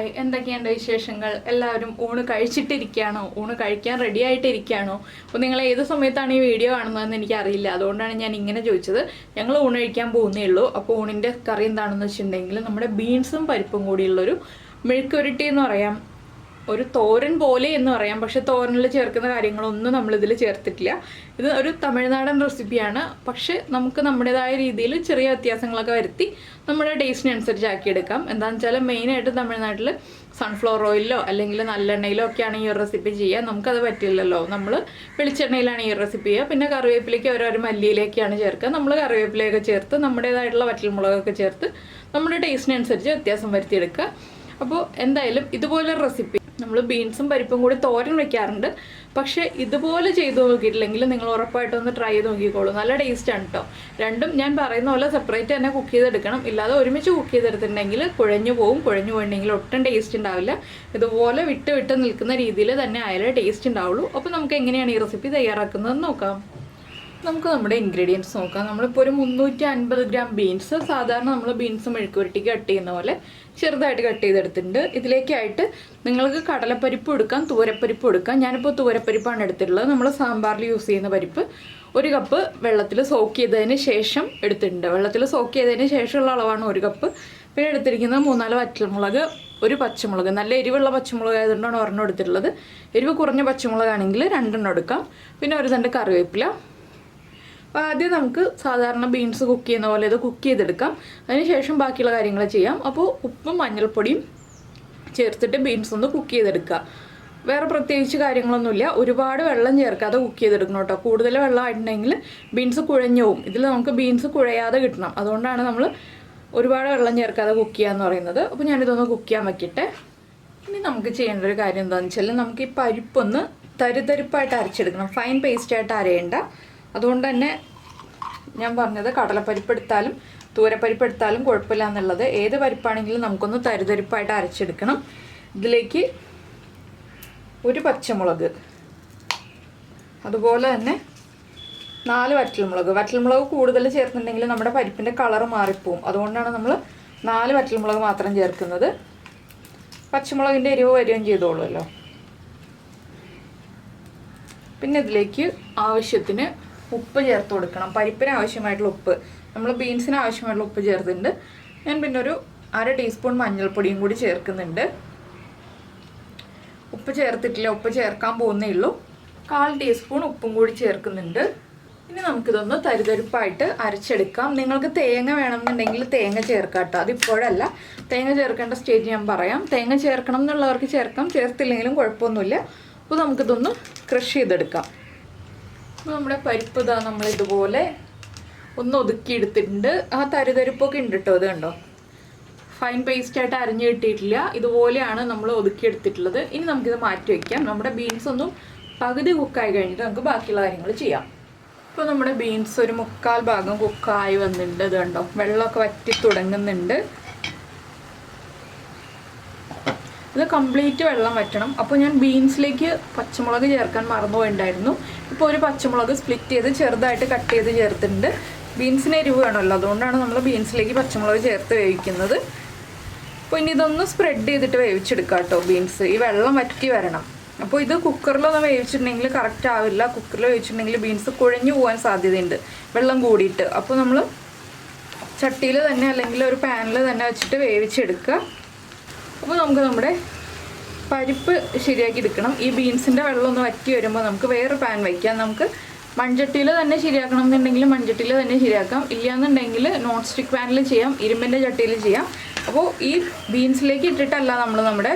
Hi, എന്തൊക്കെയുണ്ട് വിശേഷങ്ങൾ? എല്ലാവരും ഊണ് കഴിച്ചിട്ടിരിക്കുകയാണോ? ഊണ് കഴിക്കാൻ റെഡി ആയിട്ടിരിക്കുകയാണോ? അപ്പോൾ നിങ്ങൾ ഏത് സമയത്താണ് ഈ വീഡിയോ കാണുന്നതെന്ന് എനിക്കറിയില്ല, അതുകൊണ്ടാണ് ഞാൻ ഇങ്ങനെ ചോദിച്ചത്. ഞങ്ങൾ ഊണ് കഴിക്കാൻ പോകുന്നേ ഉള്ളൂ. അപ്പോൾ ഊണിൻ്റെ കറി എന്താണെന്ന് വെച്ചിട്ടുണ്ടെങ്കിൽ നമ്മുടെ ബീൻസും പരിപ്പും കൂടിയുള്ളൊരു മെഴുക്കുവരട്ടി എന്ന് പറയാം, ഒരു തോരൻ പോലെ എന്ന് പറയാം. പക്ഷെ തോരനിൽ ചേർക്കുന്ന കാര്യങ്ങളൊന്നും നമ്മളിതിൽ ചേർത്തിട്ടില്ല. ഇത് ഒരു തമിഴ്നാടൻ റെസിപ്പിയാണ്. പക്ഷെ നമുക്ക് നമ്മുടേതായ രീതിയിൽ ചെറിയ വ്യത്യാസങ്ങളൊക്കെ വരുത്തി നമ്മുടെ ടേസ്റ്റിനനുസരിച്ച് ആക്കിയെടുക്കാം. എന്താണെന്ന് വെച്ചാൽ മെയിനായിട്ട് തമിഴ്നാട്ടിൽ സൺഫ്ലവർ ഓയിലോ അല്ലെങ്കിൽ നല്ലെണ്ണയിലോ ഒക്കെയാണ് ഈ ഒരു റെസിപ്പി ചെയ്യുക. നമുക്കത് പറ്റില്ലല്ലോ. നമ്മൾ വെളിച്ചെണ്ണയിലാണ് ഈ റെസിപ്പി ചെയ്യുക. പിന്നെ കറിവേപ്പിലേക്ക് ഓരോരോ മല്ലിയിലേക്കാണ് ചേർക്കുക. നമ്മൾ കറിവേപ്പിലയൊക്കെ ചേർത്ത് നമ്മുടേതായിട്ടുള്ള വറ്റൽമുളകൊക്കെ ചേർത്ത് നമ്മുടെ ടേസ്റ്റിനനുസരിച്ച് വ്യത്യാസം വരുത്തിയെടുക്കുക. അപ്പോൾ എന്തായാലും ഇതുപോലെ റെസിപ്പി നമ്മൾ ബീൻസും പരിപ്പും കൂടി തോരൻ വെക്കാറുണ്ട്. പക്ഷേ ഇതുപോലെ ചെയ്ത് നോക്കിയിട്ടില്ലെങ്കിൽ നിങ്ങൾ ഉറപ്പായിട്ടും ഒന്ന് ട്രൈ ചെയ്ത് നോക്കിക്കോളൂ. നല്ല ടേസ്റ്റാണ് കേട്ടോ. രണ്ടും ഞാൻ പറയുന്ന പോലെ സെപ്പറേറ്റ് തന്നെ കുക്ക് ചെയ്തെടുക്കണം. ഇല്ലാതെ ഒരുമിച്ച് കുക്ക് ചെയ്തെടുത്തിട്ടുണ്ടെങ്കിൽ കുഴഞ്ഞു പോയിട്ടുണ്ടെങ്കിൽ ഒട്ടും ടേസ്റ്റ് ഉണ്ടാവില്ല. ഇതുപോലെ വിട്ട് നിൽക്കുന്ന രീതിയിൽ തന്നെ ആയാലേ ടേസ്റ്റ് ഉണ്ടാവുള്ളൂ. അപ്പോൾ നമുക്ക് എങ്ങനെയാണ് ഈ റെസിപ്പി തയ്യാറാക്കുന്നതെന്ന് നോക്കാം. നമുക്ക് നമ്മുടെ ഇൻഗ്രീഡിയൻസ് നോക്കാം. നമ്മളിപ്പോൾ ഒരു 350 ഗ്രാം ബീൻസ്, സാധാരണ നമ്മൾ ബീൻസ് മെഴുക്കുവരട്ടിക്ക് കട്ട് ചെയ്യുന്ന പോലെ ചെറുതായിട്ട് കട്ട് ചെയ്തെടുത്തിട്ടുണ്ട്. ഇതിലേക്കായിട്ട് നിങ്ങൾക്ക് കടലപ്പരിപ്പ് എടുക്കാം, തൂരപ്പരിപ്പ് എടുക്കാം. ഞാനിപ്പോൾ തൂരപ്പരിപ്പാണ് എടുത്തിട്ടുള്ളത്. നമ്മൾ സാമ്പാറിൽ യൂസ് ചെയ്യുന്ന പരിപ്പ് 1 കപ്പ് വെള്ളത്തിൽ സോക്ക് ചെയ്തതിന് ശേഷം എടുത്തിട്ടുണ്ട്. വെള്ളത്തിൽ സോക്ക് ചെയ്തതിന് ശേഷമുള്ള അളവാണ് 1 കപ്പ്. പിന്നെ എടുത്തിരിക്കുന്നത് 3-4 വറ്റൽമുളക്, 1 പച്ചമുളക്. നല്ല എരിവുള്ള പച്ചമുളക് ആയതുകൊണ്ടാണ് ഒരെണ്ണം എടുത്തിട്ടുള്ളത്. എരിവ് കുറഞ്ഞ പച്ചമുളകാണെങ്കിൽ 2 എടുക്കാം. പിന്നെ 1 തണ്ട് കറിവേപ്പില. അപ്പോൾ ആദ്യം നമുക്ക് സാധാരണ ബീൻസ് കുക്ക് ചെയ്യുന്ന പോലെ ഇത് കുക്ക് ചെയ്തെടുക്കാം. അതിനുശേഷം ബാക്കിയുള്ള കാര്യങ്ങൾ ചെയ്യാം. അപ്പോൾ ഉപ്പും മഞ്ഞൾപ്പൊടിയും ചേർത്തിട്ട് ബീൻസ് ഒന്ന് കുക്ക് ചെയ്തെടുക്കുക. വേറെ പ്രത്യേകിച്ച് കാര്യങ്ങളൊന്നുമില്ല. ഒരുപാട് വെള്ളം ചേർക്കാതെ കുക്ക് ചെയ്തെടുക്കണം കേട്ടോ. കൂടുതൽ വെള്ളം ആയിട്ടുണ്ടെങ്കിൽ ബീൻസ് കുഴഞ്ഞു പോകും. ഇതിൽ നമുക്ക് ബീൻസ് കുഴയാതെ കിട്ടണം. അതുകൊണ്ടാണ് നമ്മൾ ഒരുപാട് വെള്ളം ചേർക്കാതെ കുക്ക് ചെയ്യാന്ന് പറയുന്നത്. അപ്പോൾ ഞാനിതൊന്ന് കുക്ക് ചെയ്യാൻ വയ്ക്കട്ടെ. ഇനി നമുക്ക് ചെയ്യേണ്ട ഒരു കാര്യം എന്താണെന്ന് വെച്ചാൽ നമുക്ക് ഈ പരിപ്പൊന്ന് തരിതരിപ്പായിട്ട് അരച്ചെടുക്കണം. ഫൈൻ പേസ്റ്റായിട്ട് അരയേണ്ട. അതുകൊണ്ട് തന്നെ ഞാൻ പറഞ്ഞത് കടലപ്പരിപ്പ് എടുത്താലും തൂരപ്പരിപ്പ് എടുത്താലും കുഴപ്പമില്ല എന്നുള്ളത്. ഏത് പരിപ്പാണെങ്കിലും നമുക്കൊന്ന് തരിതരിപ്പായിട്ട് അരച്ചെടുക്കണം. ഇതിലേക്ക് 1 പച്ചമുളക്, അതുപോലെ തന്നെ 4 വറ്റൽമുളക്. വറ്റൽമുളക് കൂടുതൽ ചേർത്തിട്ടുണ്ടെങ്കിൽ നമ്മുടെ പരിപ്പിൻ്റെ കളറ് മാറിപ്പോവും. അതുകൊണ്ടാണ് നമ്മൾ 4 വറ്റൽമുളക് മാത്രം ചേർക്കുന്നത്. പച്ചമുളകിൻ്റെ എരിവ് വരികയും ചെയ്തോളുമല്ലോ. പിന്നെ ഇതിലേക്ക് ആവശ്യത്തിന് ഉപ്പ് ചേർത്ത് കൊടുക്കണം. പരിപ്പിന് ആവശ്യമായിട്ടുള്ള ഉപ്പ്, നമ്മൾ ബീൻസിന് ആവശ്യമായിട്ടുള്ള ഉപ്പ് ചേർത്തിട്ടുണ്ട്. ഞാൻ പിന്നെ ഒരു 1/2 ടീസ്പൂൺ മഞ്ഞൾപ്പൊടിയും കൂടി ചേർക്കുന്നുണ്ട്. ഉപ്പ് ചേർത്തിട്ടില്ല, ഉപ്പ് ചേർക്കാൻ പോകുന്നേ ഉള്ളൂ. 1/4 ടീസ്പൂൺ ഉപ്പും കൂടി ചേർക്കുന്നുണ്ട്. ഇനി നമുക്കിതൊന്ന് തരിതരിപ്പായിട്ട് അരച്ചെടുക്കാം. നിങ്ങൾക്ക് തേങ്ങ വേണമെന്നുണ്ടെങ്കിൽ തേങ്ങ ചേർക്കാം കേട്ടോ. അതിപ്പോഴല്ല, തേങ്ങ ചേർക്കേണ്ട സ്റ്റേജ് ഞാൻ പറയാം. തേങ്ങ ചേർക്കണം എന്നുള്ളവർക്ക് ചേർക്കാം, ചേർത്തില്ലെങ്കിലും കുഴപ്പമൊന്നുമില്ല. അപ്പോൾ നമുക്കിതൊന്ന് ക്രഷ് ചെയ്തെടുക്കാം. അപ്പോൾ നമ്മുടെ പരിപ്പ് ഇതാ നമ്മളിതുപോലെ ഒന്ന് ഒതുക്കിയെടുത്തിട്ടുണ്ട്. ആ തരിതരിപ്പൊക്കെ ഉണ്ട് കേട്ടോ. ഇത് കണ്ടോ, ഫൈൻ പേസ്റ്റായിട്ട് അരിഞ്ഞ് കിട്ടിയിട്ടില്ല. ഇതുപോലെയാണ് നമ്മൾ ഒതുക്കിയെടുത്തിട്ടുള്ളത്. ഇനി നമുക്കിത് മാറ്റി വയ്ക്കാം. നമ്മുടെ ബീൻസ് ഒന്നും പകുതി കുക്കായി കഴിഞ്ഞിട്ട് നമുക്ക് ബാക്കിയുള്ള കാര്യങ്ങൾ ചെയ്യാം. ഇപ്പോൾ നമ്മുടെ ബീൻസ് ഒരു 3/4 ഭാഗം കുക്കായി വന്നിട്ടുണ്ട്. ഇത് കണ്ടോ, വെള്ളമൊക്കെ വറ്റി തുടങ്ങുന്നുണ്ട്. ഇത് കംപ്ലീറ്റ് വെള്ളം വറ്റണം. അപ്പോൾ ഞാൻ ബീൻസിലേക്ക് പച്ചമുളക് ചേർക്കാൻ മറന്നുപോയിട്ടുണ്ടായിരുന്നു. ഇപ്പോൾ 1 പച്ചമുളക് സ്പ്ലിറ്റ് ചെയ്ത് ചെറുതായിട്ട് കട്ട് ചെയ്ത് ചേർത്തിട്ടുണ്ട്. ബീൻസിന് എരിവ് വേണമല്ലോ, അതുകൊണ്ടാണ് നമ്മൾ ബീൻസിലേക്ക് പച്ചമുളക് ചേർത്ത് വേവിക്കുന്നത്. അപ്പോൾ ഇനി ഇതൊന്ന് സ്പ്രെഡ് ചെയ്തിട്ട് വേവിച്ചെടുക്കാം കേട്ടോ. ബീൻസ് ഈ വെള്ളം വറ്റി വരണം. അപ്പോൾ ഇത് കുക്കറിലൊന്നും വേവിച്ചിട്ടുണ്ടെങ്കിൽ കറക്റ്റ് ആവില്ല. കുക്കറിൽ വേവിച്ചിട്ടുണ്ടെങ്കിൽ ബീൻസ് കുഴഞ്ഞു പോകാൻ സാധ്യതയുണ്ട് വെള്ളം കൂടിയിട്ട്. അപ്പോൾ നമ്മൾ ചട്ടിയിൽ തന്നെ അല്ലെങ്കിൽ ഒരു പാനിൽ തന്നെ വെച്ചിട്ട് വേവിച്ചെടുക്കുക. അപ്പോൾ നമുക്ക് നമ്മുടെ പരിപ്പ് ശരിയാക്കി എടുക്കണം. ഈ ബീൻസിൻ്റെ വെള്ളം ഒന്ന് വറ്റി വരുമ്പോൾ നമുക്ക് വേറെ പാൻ വയ്ക്കാം. നമുക്ക് മൺചട്ടിയിൽ തന്നെ ശരിയാക്കണം എന്നുണ്ടെങ്കിൽ മൺചട്ടിയിൽ തന്നെ ശരിയാക്കാം. ഇല്ലയെന്നുണ്ടെങ്കിൽ നോൺ സ്റ്റിക്ക് പാനിൽ ചെയ്യാം, ഇരുമ്പിൻ്റെ ചട്ടിയിൽ ചെയ്യാം. അപ്പോൾ ഈ ബീൻസിലേക്ക് ഇട്ടിട്ടല്ല നമ്മൾ നമ്മുടെ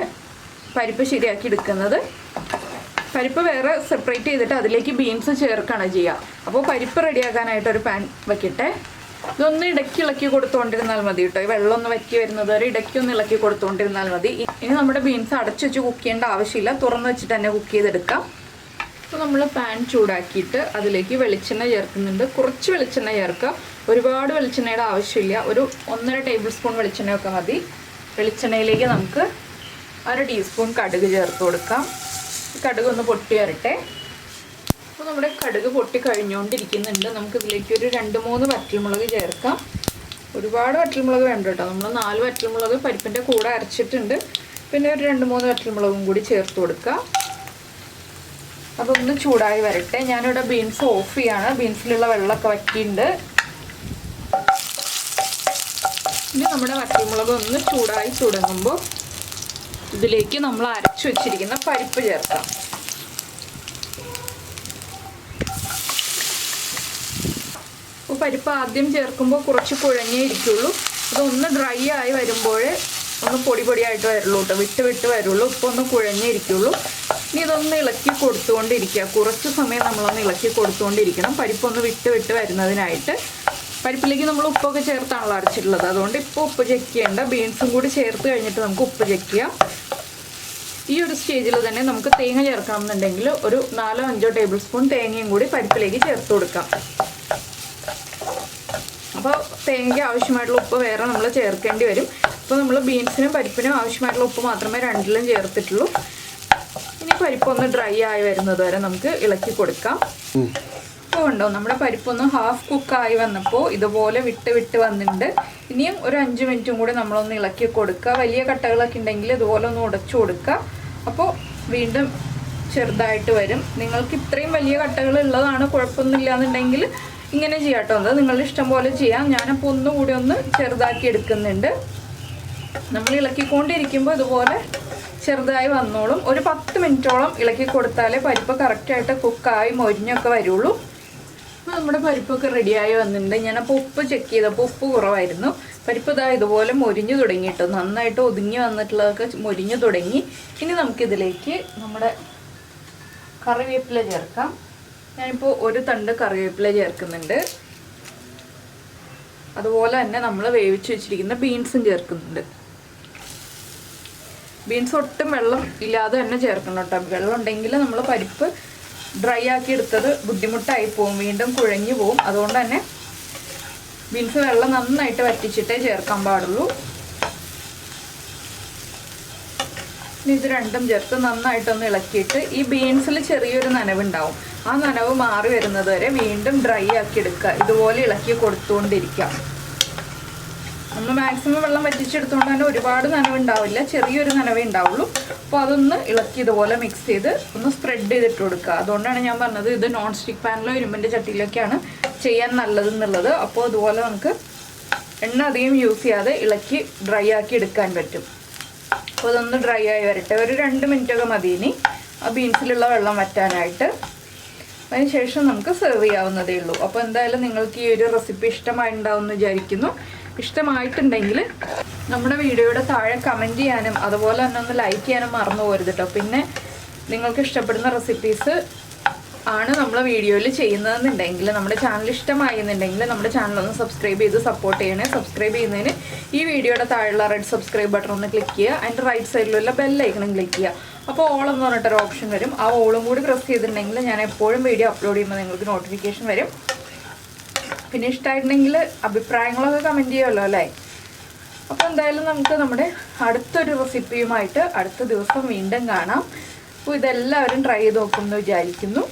പരിപ്പ് ശരിയാക്കി എടുക്കുന്നത്. പരിപ്പ് വേറെ സെപ്പറേറ്റ് ചെയ്തിട്ട് അതിലേക്ക് ബീൻസ് ചേർക്കുകയാണ് ചെയ്യുക. അപ്പോൾ പരിപ്പ് റെഡിയാക്കാനായിട്ടൊരു പാൻ വയ്ക്കട്ടെ. ഇതൊന്ന് ഇടയ്ക്ക് ഇളക്കി കൊടുത്തുകൊണ്ടിരുന്നാൽ മതി കേട്ടോ. ഈ വെള്ളം ഒന്ന് വറ്റി വരുന്നത് വരെ ഇടയ്ക്കൊന്ന് ഇളക്കി കൊടുത്തുകൊണ്ടിരുന്നാൽ മതി. ഇനി നമ്മുടെ ബീൻസ് അടച്ചു വെച്ച് കുക്ക് ചെയ്യേണ്ട ആവശ്യമില്ല, തുറന്ന് വെച്ചിട്ട് തന്നെ കുക്ക് ചെയ്തെടുക്കാം. അപ്പോൾ നമ്മൾ പാൻ ചൂടാക്കിയിട്ട് അതിലേക്ക് വെളിച്ചെണ്ണ ചേർക്കുന്നുണ്ട്. കുറച്ച് വെളിച്ചെണ്ണ ചേർക്കുക, ഒരുപാട് വെളിച്ചെണ്ണയുടെ ആവശ്യമില്ല. ഒരു 1.5 ടേബിൾ സ്പൂൺ വെളിച്ചെണ്ണയൊക്കെ മതി. വെളിച്ചെണ്ണയിലേക്ക് നമുക്ക് 1/2 ടീസ്പൂൺ കടുക് ചേർത്ത് കൊടുക്കാം. കടുക് ഒന്ന് പൊട്ടി വരട്ടെ. അപ്പോൾ നമ്മുടെ കടുക് പൊട്ടി കഴിഞ്ഞുകൊണ്ടിരിക്കുന്നുണ്ട്. നമുക്കിതിലേക്ക് ഒരു 2-3 വറ്റൽമുളക് ചേർക്കാം. ഒരുപാട് വറ്റൽമുളക് വേണ്ട കേട്ടോ. നമ്മൾ 4 വറ്റൽമുളക് പരിപ്പിൻ്റെ കൂടെ അരച്ചിട്ടുണ്ട്. പിന്നെ ഒരു 2-3 വറ്റൽമുളകും കൂടി ചേർത്ത് കൊടുക്കുക. അതൊന്ന് ചൂടായി വരട്ടെ. ഞാനിവിടെ ബീൻസ് ഓഫ് ചെയ്യാണ്. ബീൻസിലുള്ള വെള്ളമൊക്കെ വറ്റിയിട്ടുണ്ട്. ഇനി നമ്മുടെ വറ്റൽമുളക് ഒന്ന് ചൂടായി തുടങ്ങുമ്പോൾ ഇതിലേക്ക് നമ്മൾ അരച്ചു വെച്ചിരിക്കുന്ന പരിപ്പ് ചേർക്കാം. അപ്പോൾ പരിപ്പ് ആദ്യം ചേർക്കുമ്പോൾ കുറച്ച് കുഴഞ്ഞേ ഇരിക്കുള്ളൂ. അതൊന്ന് ഡ്രൈ ആയി വരുമ്പോൾ ഒന്ന് പൊടിയായിട്ട് വരുള്ളൂ കേട്ടോ, വിട്ട് വരുള്ളൂ. ഇപ്പോൾ ഒന്ന് കുഴഞ്ഞേ ഇരിക്കുള്ളൂ. ഇനി ഇതൊന്ന് ഇളക്കി കൊടുത്തുകൊണ്ടിരിക്കുക. കുറച്ച് സമയം നമ്മളൊന്ന് ഇളക്കി കൊടുത്തുകൊണ്ടിരിക്കണം, പരിപ്പൊന്ന് വിട്ട് വരുന്നതിനായിട്ട്. പരിപ്പിലേക്ക് നമ്മൾ ഉപ്പൊക്കെ ചേർത്താണല്ലോ അരച്ചിട്ടുള്ളത്, അതുകൊണ്ട് ഇപ്പോൾ ഉപ്പ് ചെക്ക് ചെയ്യേണ്ട. ബീൻസും കൂടി ചേർത്ത് കഴിഞ്ഞിട്ട് നമുക്ക് ഉപ്പ് ചെക്ക് ചെയ്യാം. ഈ ഒരു സ്റ്റേജിൽ തന്നെ നമുക്ക് തേങ്ങ ചേർക്കണമെന്നുണ്ടെങ്കിൽ ഒരു 4-5 ടേബിൾ സ്പൂൺ തേങ്ങയും കൂടി പരിപ്പിലേക്ക് ചേർത്ത് കൊടുക്കാം. അപ്പോൾ തേങ്ങയ്ക്ക് ആവശ്യമായിട്ടുള്ള ഉപ്പ് വേറെ നമ്മൾ ചേർക്കേണ്ടി വരും. അപ്പോൾ നമ്മൾ ബീൻസിനും പരിപ്പിനും ആവശ്യമായിട്ടുള്ള ഉപ്പ് മാത്രമേ രണ്ടിലും ചേർത്തിട്ടുള്ളൂ. ഇനി പരിപ്പൊന്ന് ഡ്രൈ ആയി വരുന്നത് വരെ നമുക്ക് ഇളക്കി കൊടുക്കാം. അപ്പോൾ ഉണ്ടോ നമ്മുടെ പരിപ്പൊന്ന് ഹാഫ് കുക്കായി വന്നപ്പോൾ ഇതുപോലെ വിട്ട് വന്നിട്ടുണ്ട്. ഇനിയും ഒരു 5 മിനിറ്റും കൂടി നമ്മളൊന്ന് ഇളക്കി കൊടുക്കുക. വലിയ കട്ടകളൊക്കെ ഉണ്ടെങ്കിൽ ഇതുപോലെ ഒന്ന് ഉടച്ചു കൊടുക്കുക. അപ്പോൾ വീണ്ടും ചെറുതായിട്ട് വരും. നിങ്ങൾക്ക് ഇത്രയും വലിയ കട്ടകൾ ഉള്ളതാണ് കുഴപ്പമൊന്നുമില്ല എന്നുണ്ടെങ്കിൽ ഇങ്ങനെ ചെയ്യാം കേട്ടോ. അത് നിങ്ങളുടെ ഇഷ്ടം പോലെ ചെയ്യാം. ഞാനപ്പോൾ ഒന്നുകൂടി ഒന്ന് ചെറുതാക്കി എടുക്കുന്നുണ്ട്. നമ്മൾ ഇളക്കിക്കൊണ്ടിരിക്കുമ്പോൾ ഇതുപോലെ ചെറുതായി വന്നോളും. ഒരു 10 മിനിറ്റോളം ഇളക്കി കൊടുത്താലേ പരിപ്പ് കറക്റ്റായിട്ട് കുക്കായി മൊരിഞ്ഞൊക്കെ വരുള്ളൂ. അപ്പോൾ നമ്മുടെ പരിപ്പൊക്കെ റെഡിയായി വന്നിട്ടുണ്ട്. ഞാനപ്പോൾ ഉപ്പ് ചെക്ക് ചെയ്തപ്പോൾ ഉപ്പ് കുറവായിരുന്നു. പരിപ്പ് ഇതാ ഇതുപോലെ മൊരിഞ്ഞു തുടങ്ങിയിട്ട് നന്നായിട്ട് ഒതുങ്ങി വന്നിട്ടുള്ളതൊക്കെ മൊരിഞ്ഞു തുടങ്ങി. ഇനി നമുക്കിതിലേക്ക് നമ്മുടെ കറിവേപ്പില ചേർക്കാം. ഞാനിപ്പോൾ ഒരു തണ്ട് കറിവേപ്പില ചേർക്കുന്നുണ്ട്. അതുപോലെ തന്നെ നമ്മൾ വേവിച്ച് വെച്ചിരിക്കുന്ന ബീൻസും ചേർക്കുന്നുണ്ട്. ബീൻസ് ഒട്ടും വെള്ളം ഇല്ലാതെ തന്നെ ചേർക്കണം കേട്ടോ. വെള്ളം ഉണ്ടെങ്കിൽ നമ്മൾ പരിപ്പ് ഡ്രൈ ആക്കി എടുത്തത് ബുദ്ധിമുട്ടായി പോവും, വീണ്ടും കുഴഞ്ഞു പോവും. അതുകൊണ്ട് തന്നെ ബീൻസ് വെള്ളം നന്നായിട്ട് വറ്റിച്ചിട്ടേ ചേർക്കാൻ പാടുള്ളൂ. ഇനി ഇത് രണ്ടും ചേർത്ത് നന്നായിട്ടൊന്ന് ഇളക്കിയിട്ട് ഈ ബീൻസിൽ ചെറിയൊരു നനവുണ്ടാവും. ആ നനവ് മാറി വരുന്നത് വരെ വീണ്ടും ഡ്രൈ ആക്കി എടുക്കുക. ഇതുപോലെ ഇളക്കി കൊടുത്തുകൊണ്ടിരിക്കുക. നമ്മൾ മാക്സിമം വെള്ളം വറ്റിച്ചെടുത്തുകൊണ്ട് തന്നെ ഒരുപാട് നനവുണ്ടാവില്ല, ചെറിയൊരു നനവേ ഉണ്ടാവുള്ളൂ. അപ്പോൾ അതൊന്ന് ഇളക്കി ഇതുപോലെ മിക്സ് ചെയ്ത് ഒന്ന് സ്പ്രെഡ് ചെയ്തിട്ട് കൊടുക്കുക. അതുകൊണ്ടാണ് ഞാൻ പറഞ്ഞത് ഇത് നോൺ സ്റ്റിക്ക് പാനിലോ ഇരുമ്പിൻ്റെ ചട്ടിയിലൊക്കെയാണ് ചെയ്യാൻ നല്ലതെന്നുള്ളത്. അപ്പോൾ അതുപോലെ നമുക്ക് എണ്ണ അധികം യൂസ് ചെയ്യാതെ ഇളക്കി ഡ്രൈ ആക്കി എടുക്കാൻ പറ്റും. അപ്പോൾ അതൊന്ന് ഡ്രൈ ആയി വരട്ടെ. ഒരു 2 മിനിറ്റൊക്കെ മതി ഇനി ആ ബീൻസിലുള്ള വെള്ളം വറ്റാനായിട്ട്. അതിനുശേഷം നമുക്ക് സെർവ് ചെയ്യാവുന്നതേ ഉള്ളൂ. അപ്പോൾ എന്തായാലും നിങ്ങൾക്ക് ഈ ഒരു റെസിപ്പി ഇഷ്ടമായിട്ടുണ്ടാവും എന്ന് വിചാരിക്കുന്നു. ഇഷ്ടമായിട്ടുണ്ടെങ്കിൽ നമ്മുടെ വീഡിയോയുടെ താഴെ കമൻറ്റ് ചെയ്യാനും അതുപോലെ തന്നെ ഒന്ന് ലൈക്ക് ചെയ്യാനും മറന്നു പോകരുത് കേട്ടോ. പിന്നെ നിങ്ങൾക്ക് ഇഷ്ടപ്പെടുന്ന റെസിപ്പീസ് ആണ് നമ്മൾ വീഡിയോയിൽ ചെയ്യുന്നതെന്നുണ്ടെങ്കിൽ, നമ്മുടെ ചാനൽ ഇഷ്ടമായി എന്നുണ്ടെങ്കിൽ നമ്മുടെ ചാനലൊന്ന് സബ്സ്ക്രൈബ് ചെയ്ത് സപ്പോർട്ട് ചെയ്യണേ. സബ്സ്ക്രൈബ് ചെയ്യുന്നതിന് ഈ വീഡിയോയുടെ താഴെയുള്ള റെഡ് സബ്സ്ക്രൈബ് ബട്ടൺ ഒന്ന് ക്ലിക്ക് ചെയ്യുക. അതിൻ്റെ റൈറ്റ് സൈഡിലുള്ള ബെല്ലൈക്കണം ക്ലിക്ക് ചെയ്യുക. അപ്പോൾ ഓൾ എന്ന് പറഞ്ഞിട്ടൊരു ഓപ്ഷൻ വരും. ആ ഓളും കൂടി പ്രസ് ചെയ്തിട്ടുണ്ടെങ്കിൽ ഞാൻ എപ്പോഴും വീഡിയോ അപ്ലോഡ് ചെയ്യുമ്പോൾ നിങ്ങൾക്ക് നോട്ടിഫിക്കേഷൻ വരും. പിന്നെ ഇഷ്ടമായിട്ടുണ്ടെങ്കിൽ അഭിപ്രായങ്ങളൊക്കെ കമൻറ്റ് ചെയ്യുമല്ലോ അല്ലേ. അപ്പോൾ എന്തായാലും നമുക്ക് നമ്മുടെ അടുത്തൊരു റെസിപ്പിയുമായിട്ട് അടുത്ത ദിവസം വീണ്ടും കാണാം. അപ്പോൾ ഇതെല്ലാവരും ട്രൈ ചെയ്ത് നോക്കുമെന്ന് വിചാരിക്കുന്നു.